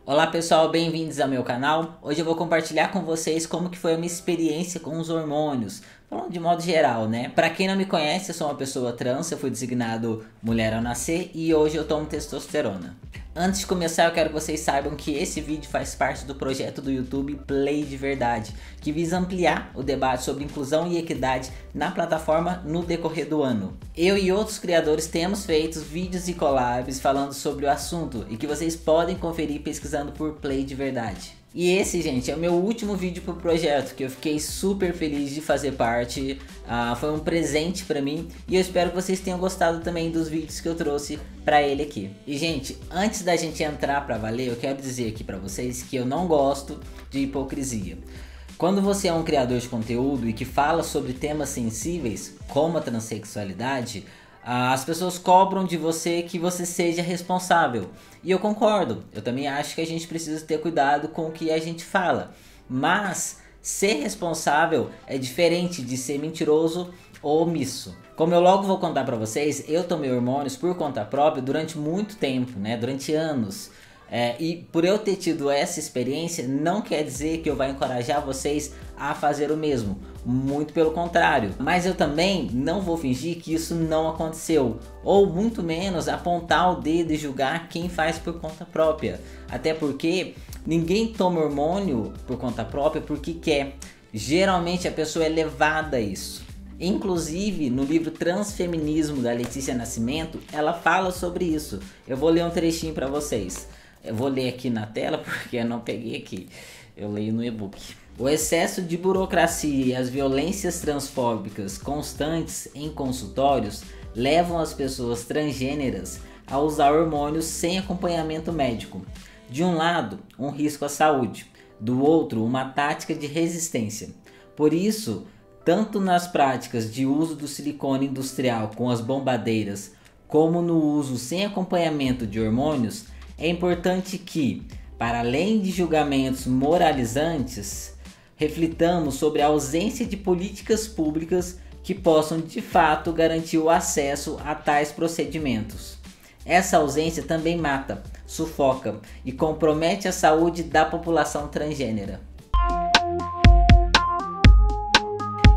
Olá pessoal, bem-vindos ao meu canal. Hoje eu vou compartilhar com vocês como que foi a minha experiência com os hormônios, falando de modo geral, né? Para quem não me conhece, eu sou uma pessoa trans, eu fui designado mulher ao nascer e hoje eu tomo testosterona. Antes de começar, eu quero que vocês saibam que esse vídeo faz parte do projeto do YouTube Play de Verdade, que visa ampliar o debate sobre inclusão e equidade na plataforma no decorrer do ano. Eu e outros criadores temos feito vídeos e collabs falando sobre o assunto e que vocês podem conferir pesquisando por Play de Verdade. E esse, gente, é o meu último vídeo pro projeto, que eu fiquei super feliz de fazer parte. Foi um presente pra mim e eu espero que vocês tenham gostado também dos vídeos que eu trouxe pra ele aqui. E, gente, antes da gente entrar pra valer, eu quero dizer aqui pra vocês que eu não gosto de hipocrisia. Quando você é um criador de conteúdo e que fala sobre temas sensíveis, como a transexualidade, as pessoas cobram de você que você seja responsável. E eu concordo, eu também acho que a gente precisa ter cuidado com o que a gente fala. Mas ser responsável é diferente de ser mentiroso ou omisso. Como eu logo vou contar pra vocês, eu tomei hormônios por conta própria durante muito tempo, né? Durante anos. E por eu ter tido essa experiência, não quer dizer que eu vou encorajar vocês a fazer o mesmo. Muito pelo contrário. Mas eu também não vou fingir que isso não aconteceu. Ou muito menos apontar o dedo e julgar quem faz por conta própria. Até porque ninguém toma hormônio por conta própria porque quer. Geralmente a pessoa é levada a isso. Inclusive, no livro Transfeminismo, da Letícia Nascimento, ela fala sobre isso. Eu vou ler um trechinho para vocês. Eu vou ler aqui na tela porque eu não peguei aqui. Eu leio no e-book. O excesso de burocracia e as violências transfóbicas constantes em consultórios levam as pessoas transgêneras a usar hormônios sem acompanhamento médico. De um lado, um risco à saúde. Do outro, uma tática de resistência. Por isso, tanto nas práticas de uso do silicone industrial com as bombadeiras, como no uso sem acompanhamento de hormônios, é importante que, para além de julgamentos moralizantes, reflitamos sobre a ausência de políticas públicas que possam de fato garantir o acesso a tais procedimentos. Essa ausência também mata, sufoca e compromete a saúde da população transgênera.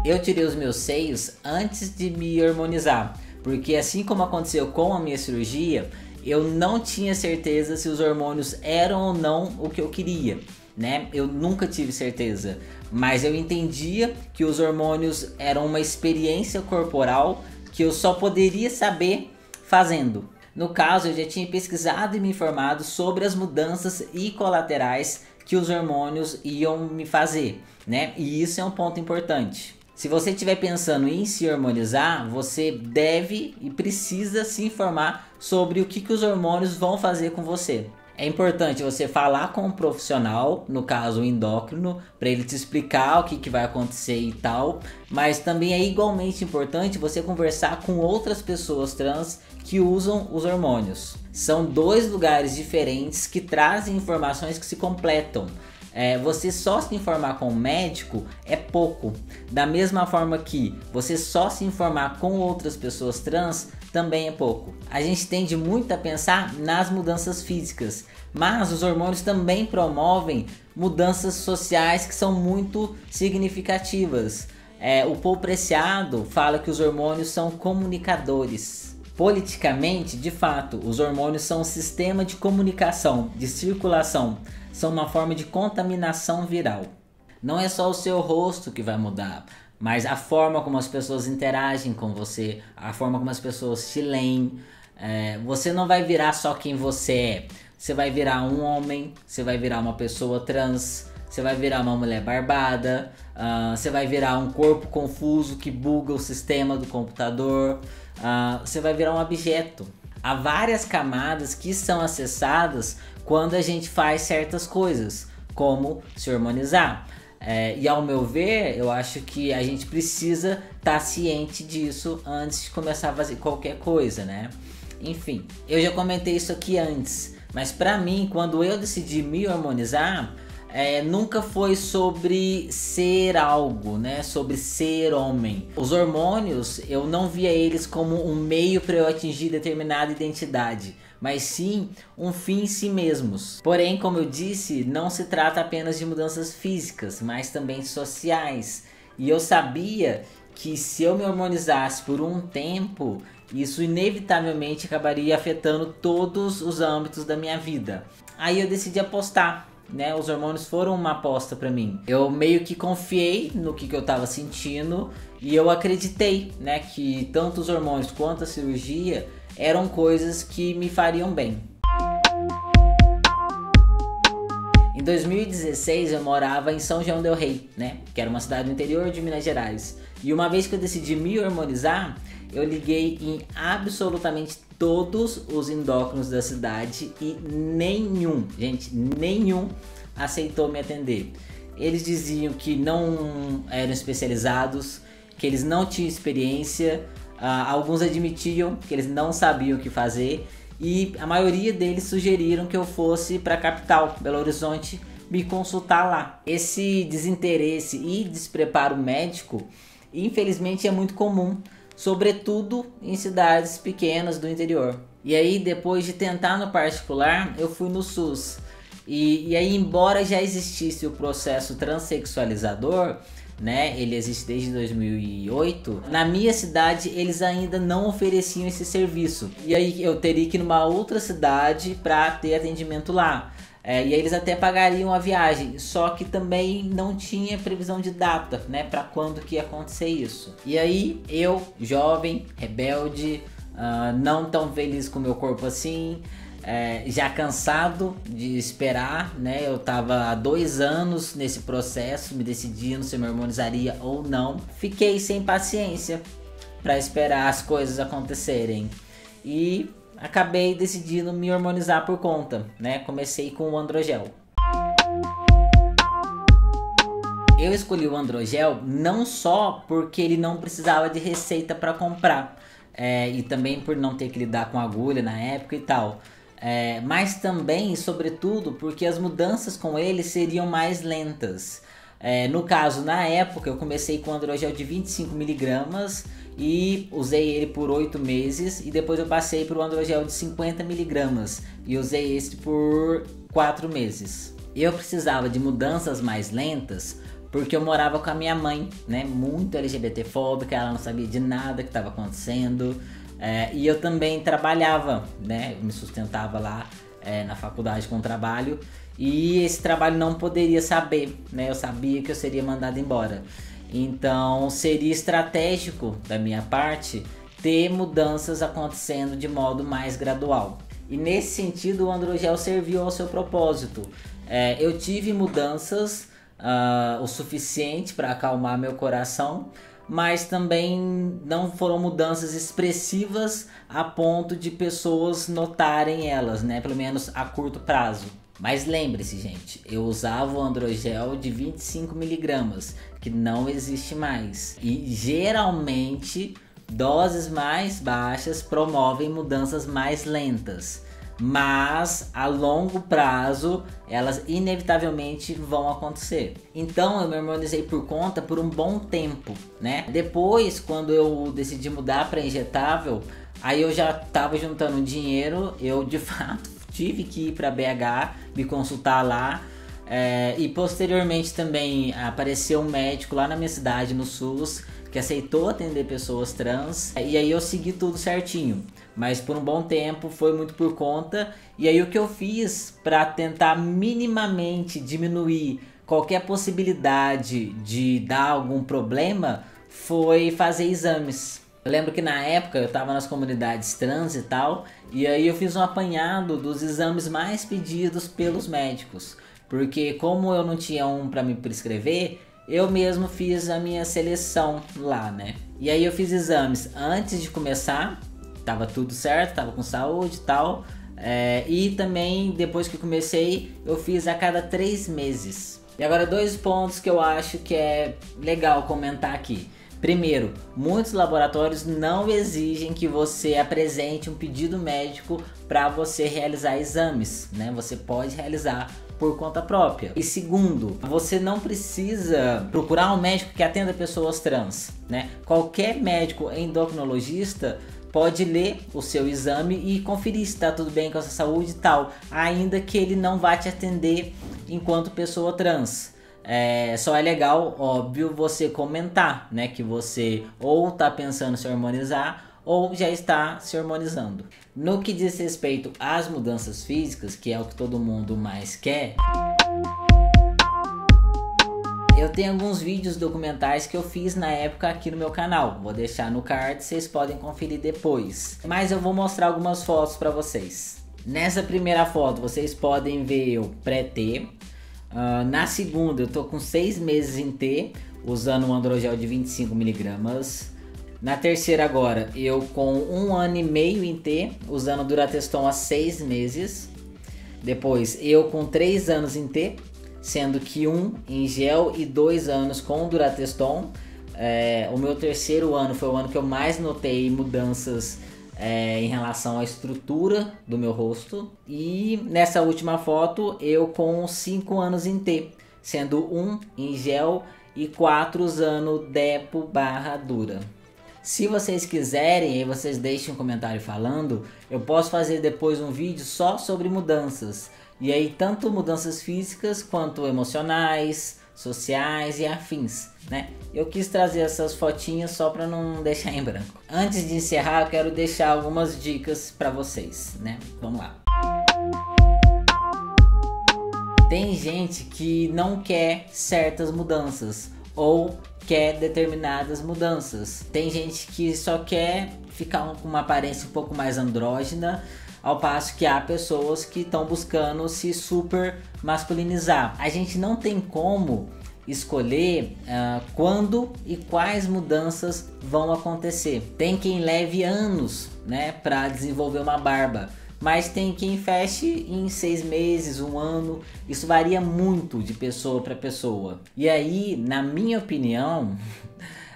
Eu tirei os meus seios antes de me hormonizar, porque assim como aconteceu com a minha cirurgia, eu não tinha certeza se os hormônios eram ou não o que eu queria, né? Eu nunca tive certeza, mas eu entendia que os hormônios eram uma experiência corporal que eu só poderia saber fazendo. No caso, eu já tinha pesquisado e me informado sobre as mudanças e colaterais que os hormônios iam me fazer, né? E isso é um ponto importante. Se você estiver pensando em se hormonizar, você deve e precisa se informar sobre o que os hormônios vão fazer com você. É importante você falar com um profissional, no caso o endócrino, para ele te explicar o que vai acontecer e tal. Mas também é igualmente importante você conversar com outras pessoas trans que usam os hormônios. São dois lugares diferentes que trazem informações que se completam. Você só se informar com um médico é pouco. Da mesma forma que você só se informar com outras pessoas trans também é pouco. A gente tende muito a pensar nas mudanças físicas, mas os hormônios também promovem mudanças sociais que são muito significativas. O Paul Preciado fala que os hormônios são comunicadores. Politicamente, de fato, os hormônios são um sistema de comunicação, de circulação, são uma forma de contaminação viral. Não é só o seu rosto que vai mudar, mas a forma como as pessoas interagem com você, a forma como as pessoas te leem. Você não vai virar só quem você é, você vai virar um homem, você vai virar uma pessoa trans, você vai virar uma mulher barbada, você vai virar um corpo confuso que buga o sistema do computador, você vai virar um objeto. Há várias camadas que são acessadas quando a gente faz certas coisas, como se hormonizar. E ao meu ver, eu acho que a gente precisa estar ciente disso antes de começar a fazer qualquer coisa, né? Enfim, eu já comentei isso aqui antes, mas pra mim, quando eu decidi me hormonizar, nunca foi sobre ser algo, né? Sobre ser homem. Os hormônios, eu não via eles como um meio para eu atingir determinada identidade, mas sim um fim em si mesmos. Porém, como eu disse, não se trata apenas de mudanças físicas, mas também sociais. E eu sabia que se eu me hormonizasse por um tempo, isso inevitavelmente acabaria afetando todos os âmbitos da minha vida. Aí eu decidi apostar, né? Os hormônios foram uma aposta pra mim. Eu meio que confiei no que eu tava sentindo e eu acreditei, né, que tanto os hormônios quanto a cirurgia eram coisas que me fariam bem. Em 2016 eu morava em São João del Rei, né, que era uma cidade do interior de Minas Gerais. E uma vez que eu decidi me hormonizar, eu liguei em absolutamente todos os endócrinos da cidade e nenhum, gente, nenhum aceitou me atender. Eles diziam que não eram especializados, que eles não tinham experiência, alguns admitiam que eles não sabiam o que fazer e a maioria deles sugeriram que eu fosse para a capital, Belo Horizonte, me consultar lá. Esse desinteresse e despreparo médico, infelizmente, é muito comum, sobretudo em cidades pequenas do interior. E aí, depois de tentar no particular, eu fui no SUS. E aí, embora já existisse o processo transexualizador, né, ele existe desde 2008, na minha cidade eles ainda não ofereciam esse serviço. E aí eu teria que ir numa outra cidade para ter atendimento lá. E aí eles até pagariam a viagem, só que também não tinha previsão de data, né, para quando que ia acontecer isso. E aí eu, jovem, rebelde, não tão feliz com o meu corpo assim, já cansado de esperar, né, eu tava há 2 anos nesse processo, me decidindo se eu me hormonizaria ou não. Fiquei sem paciência para esperar as coisas acontecerem e acabei decidindo me hormonizar por conta, né? Comecei com o Androgel. Eu escolhi o Androgel não só porque ele não precisava de receita para comprar, e também por não ter que lidar com agulha na época e tal, mas também, sobretudo, porque as mudanças com ele seriam mais lentas. No caso, na época, eu comecei com o Androgel de 25 mg e usei ele por 8 meses e depois eu passei para o Androgel de 50 mg e usei esse por 4 meses. Eu precisava de mudanças mais lentas porque eu morava com a minha mãe, né, muito LGBTfóbica, ela não sabia de nada que estava acontecendo, e eu também trabalhava, né, eu me sustentava lá na faculdade com o trabalho e esse trabalho não poderia saber, né, eu sabia que eu seria mandado embora. Então seria estratégico da minha parte ter mudanças acontecendo de modo mais gradual. E nesse sentido o Androgel serviu ao seu propósito. Eu tive mudanças o suficiente para acalmar meu coração, mas também não foram mudanças expressivas a ponto de pessoas notarem elas, né? Pelo menos a curto prazo. Mas lembre-se, gente, eu usava o Androgel de 25 mg, que não existe mais. E geralmente doses mais baixas promovem mudanças mais lentas. Mas a longo prazo elas inevitavelmente vão acontecer. Então eu me hormonizei por conta por um bom tempo, né? Depois, quando eu decidi mudar para injetável, aí eu já estava juntando dinheiro, eu de fato tive que ir para BH, me consultar lá, e posteriormente também apareceu um médico lá na minha cidade, no SUS, que aceitou atender pessoas trans, e aí eu segui tudo certinho. Mas por um bom tempo foi muito por conta, e aí o que eu fiz para tentar minimamente diminuir qualquer possibilidade de dar algum problema foi fazer exames. Eu lembro que na época eu estava nas comunidades trans e tal, e aí eu fiz um apanhado dos exames mais pedidos pelos médicos, porque como eu não tinha um para me prescrever, eu mesmo fiz a minha seleção lá, né? E aí eu fiz exames antes de começar, tava tudo certo, tava com saúde e tal, e também depois que comecei eu fiz a cada 3 meses. E agora 2 pontos que eu acho que é legal comentar aqui. Primeiro, muitos laboratórios não exigem que você apresente um pedido médico para você realizar exames, né? Você pode realizar por conta própria. E segundo, você não precisa procurar um médico que atenda pessoas trans, né? Qualquer médico endocrinologista pode ler o seu exame e conferir se está tudo bem com a sua saúde e tal, ainda que ele não vá te atender enquanto pessoa trans. Só é legal, óbvio, você comentar, né, que você ou tá pensando em se hormonizar ou já está se hormonizando. No que diz respeito às mudanças físicas, que é o que todo mundo mais quer, eu tenho alguns vídeos documentais que eu fiz na época aqui no meu canal. Vou deixar no card, vocês podem conferir depois. Mas eu vou mostrar algumas fotos para vocês. Nessa primeira foto vocês podem ver eu pré-T. Na segunda eu tô com 6 meses em T, usando um androgel de 25 mg. Na terceira agora eu com 1 ano e meio em T, usando Durateston há 6 meses. Depois eu com 3 anos em T, sendo que 1 em gel e 2 anos com Durateston. O meu terceiro ano foi o ano que eu mais notei mudanças em relação à estrutura do meu rosto. E nessa última foto eu com 5 anos em T, sendo 1 em gel e 4 usando Depo/Dura. Se vocês quiserem, aí vocês deixem um comentário falando, eu posso fazer depois um vídeo só sobre mudanças. E aí tanto mudanças físicas quanto emocionais, sociais e afins, né? Eu quis trazer essas fotinhas só para não deixar em branco. Antes de encerrar, eu quero deixar algumas dicas para vocês, né? Vamos lá. Tem gente que não quer certas mudanças ou quer determinadas mudanças. Tem gente que só quer ficar com uma aparência um pouco mais andrógena, ao passo que há pessoas que estão buscando se super masculinizar. A gente não tem como escolher quando e quais mudanças vão acontecer. Tem quem leve anos, né, para desenvolver uma barba, mas tem quem feche em 6 meses, 1 ano. Isso varia muito de pessoa para pessoa. E aí, na minha opinião,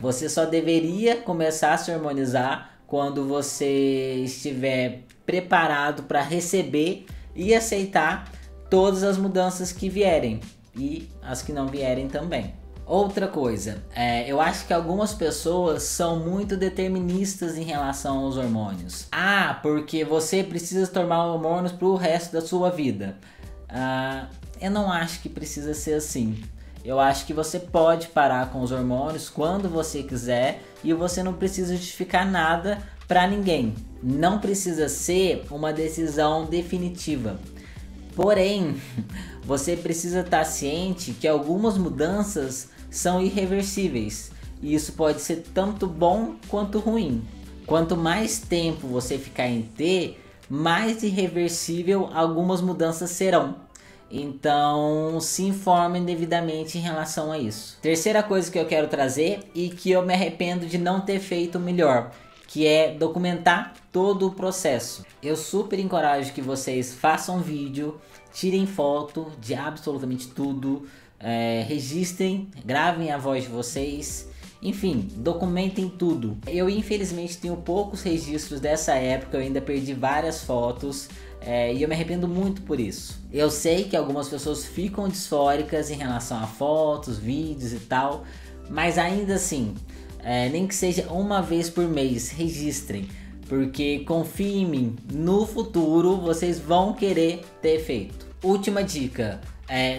você só deveria começar a se hormonizar quando você estiver preparado para receber e aceitar todas as mudanças que vierem e as que não vierem também. Outra coisa, eu acho que algumas pessoas são muito deterministas em relação aos hormônios. Porque você precisa tomar hormônios para o resto da sua vida. Eu não acho que precisa ser assim. Eu acho que você pode parar com os hormônios quando você quiser e você não precisa justificar nada para ninguém. Não precisa ser uma decisão definitiva. Porém, você precisa estar ciente que algumas mudanças são irreversíveis. E isso pode ser tanto bom quanto ruim. Quanto mais tempo você ficar em T, mais irreversível algumas mudanças serão. Então, se informem devidamente em relação a isso. Terceira coisa que eu quero trazer e que eu me arrependo de não ter feito melhor, que é documentar todo o processo. Eu super encorajo que vocês façam vídeo, tirem foto de absolutamente tudo, registrem, gravem a voz de vocês, enfim, documentem tudo. Eu infelizmente tenho poucos registros dessa época, eu ainda perdi várias fotos. E eu me arrependo muito por isso. Eu sei que algumas pessoas ficam disfóricas em relação a fotos, vídeos e tal, mas ainda assim, nem que seja uma vez por mês, registrem, porque confiem em mim, no futuro vocês vão querer ter feito. Última dica,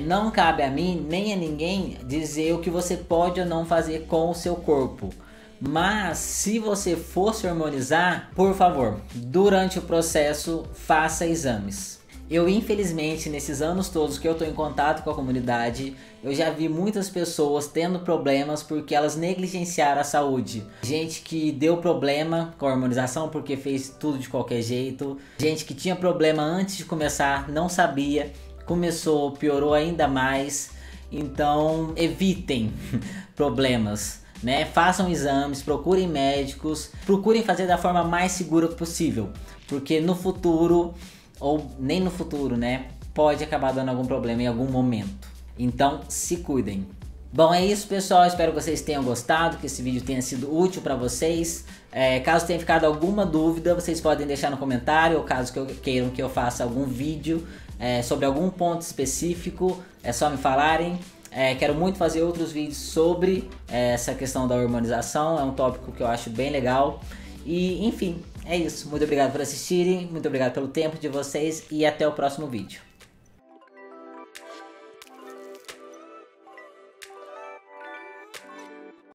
não cabe a mim nem a ninguém dizer o que você pode ou não fazer com o seu corpo. Mas se você for se hormonizar, por favor, durante o processo faça exames. Eu infelizmente, nesses anos todos que eu estou em contato com a comunidade, eu já vi muitas pessoas tendo problemas porque elas negligenciaram a saúde. Gente que deu problema com a hormonização porque fez tudo de qualquer jeito. Gente que tinha problema antes de começar, não sabia, começou, piorou ainda mais. Então evitem problemas, né? Façam exames, procurem médicos, procurem fazer da forma mais segura possível, porque no futuro, ou nem no futuro, né, pode acabar dando algum problema em algum momento. Então se cuidem. Bom, é isso, pessoal, espero que vocês tenham gostado, que esse vídeo tenha sido útil para vocês. Caso tenha ficado alguma dúvida, vocês podem deixar no comentário, ou caso queiram que eu faça algum vídeo sobre algum ponto específico, é só me falarem. Quero muito fazer outros vídeos sobre essa questão da hormonização, é um tópico que eu acho bem legal. E enfim, É isso. Muito obrigado por assistirem, muito obrigado pelo tempo de vocês e até o próximo vídeo.